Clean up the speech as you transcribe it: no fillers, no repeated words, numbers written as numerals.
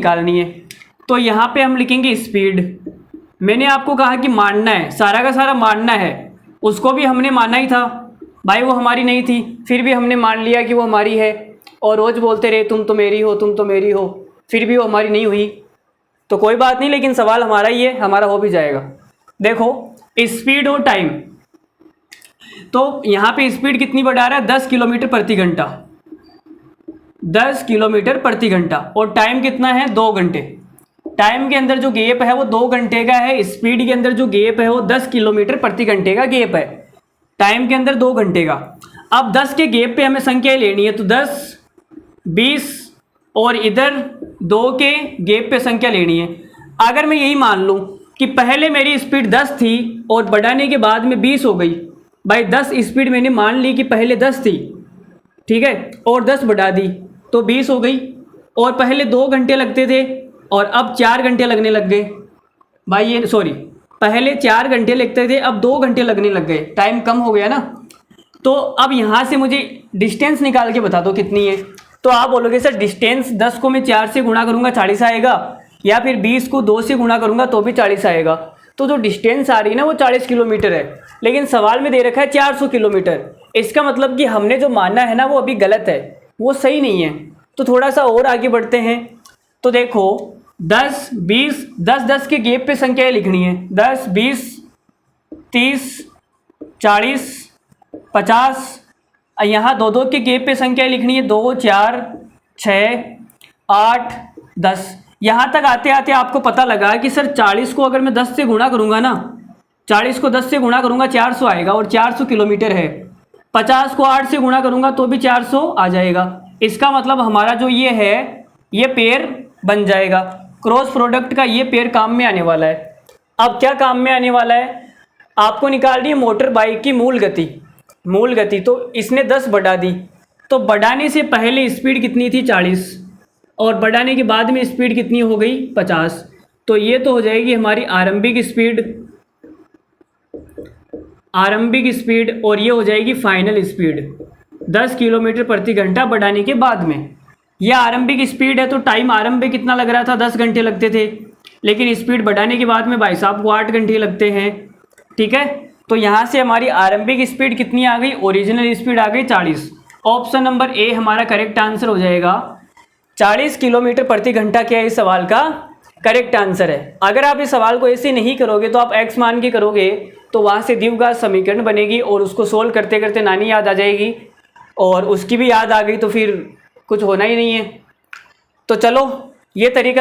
निकालनी है। तो यहाँ पे हम लिखेंगे स्पीड। मैंने आपको कहा कि मानना है, सारा का सारा मानना है, उसको भी हमने माना ही था भाई, वो हमारी नहीं थी, फिर भी हमने मान लिया कि वो हमारी है और रोज़ बोलते रहे तुम तो मेरी हो, तुम तो मेरी हो, फिर भी वो हमारी नहीं हुई। तो कोई बात नहीं, लेकिन सवाल हमारा ही है, हमारा हो भी जाएगा। देखो स्पीड और टाइम, तो यहाँ पे स्पीड कितनी बढ़ा रहा है, 10 किलोमीटर प्रति घंटा, 10 किलोमीटर प्रति घंटा, और टाइम कितना है, 2 घंटे। टाइम के अंदर जो गैप है वो 2 घंटे का है, स्पीड के अंदर जो गैप है वो 10 किलोमीटर प्रति घंटे का गैप है, टाइम के अंदर 2 घंटे का। अब 10 के गैप पे हमें संख्या लेनी है, तो 10, 20 और इधर 2 के गैप पे संख्या लेनी है। अगर मैं यही मान लूँ कि पहले मेरी स्पीड 10 थी और बढ़ाने के बाद में 20 हो गई, भाई 10 स्पीड मैंने मान ली कि पहले 10 थी, ठीक है, और 10 बढ़ा दी तो 20 हो गई, और पहले 2 घंटे लगते थे और अब 4 घंटे लगने लग गए। भाई ये सॉरी, पहले 4 घंटे लगते थे, अब 2 घंटे लगने लग गए, टाइम कम हो गया ना। तो अब यहाँ से मुझे डिस्टेंस निकाल के बता दो कितनी है। तो आप बोलोगे सर डिस्टेंस 10 को मैं 4 से गुणा करूँगा 40 आएगा, या फिर 20 को 2 से गुणा करूँगा तो भी 40 आएगा। तो जो डिस्टेंस आ रही है ना वो 40 किलोमीटर है, लेकिन सवाल में दे रखा है 400 किलोमीटर। इसका मतलब कि हमने जो माना है ना वो अभी गलत है, वो सही नहीं है। तो थोड़ा सा और आगे बढ़ते हैं। तो देखो 10, 20, 10, 10 के गैप पे संख्याएं लिखनी है, 10, 20, 30, 40, 50। यहाँ 2-2 के गैप पे संख्याएं लिखनी है, 2, 4, 6, 8, 10। यहाँ तक आते आते आपको पता लगा कि सर 40 को अगर मैं 10 से गुणा करूँगा ना, 40 को 10 से गुणा करूँगा 400 आएगा और 400 किलोमीटर है। 50 को 8 से गुणा करूँगा तो भी 400 आ जाएगा। इसका मतलब हमारा जो ये है ये पेयर बन जाएगा, क्रॉस प्रोडक्ट का ये पेयर काम में आने वाला है। अब क्या काम में आने वाला है, आपको निकालनी है मोटर बाइक की मूल गति। मूल गति तो इसने 10 बढ़ा दी, तो बढ़ाने से पहले स्पीड कितनी थी 40, और बढ़ाने के बाद में स्पीड कितनी हो गई 50। तो ये तो हो जाएगी हमारी आरंभिक स्पीड, आरंभिक स्पीड, और ये हो जाएगी फाइनल स्पीड 10 किलोमीटर प्रति घंटा बढ़ाने के बाद में। यह आरंभिक स्पीड है, तो टाइम आरंभ में कितना लग रहा था, 10 घंटे लगते थे, लेकिन स्पीड बढ़ाने के बाद में भाई साहब को 8 घंटे लगते हैं, ठीक है। तो यहाँ से हमारी आरंभिक स्पीड कितनी आ गई, ओरिजिनल स्पीड आ गई 40। ऑप्शन नंबर ए हमारा करेक्ट आंसर हो जाएगा। 40 किलोमीटर प्रति घंटा क्या है इस सवाल का करेक्ट आंसर है। अगर आप इस सवाल को ऐसे नहीं करोगे तो आप एक्स मान के करोगे तो वहाँ से द्विघात समीकरण बनेगी और उसको सोल्व करते करते नानी याद आ जाएगी, और उसकी भी याद आ गई तो फिर कुछ होना ही नहीं है। तो चलो ये तरीका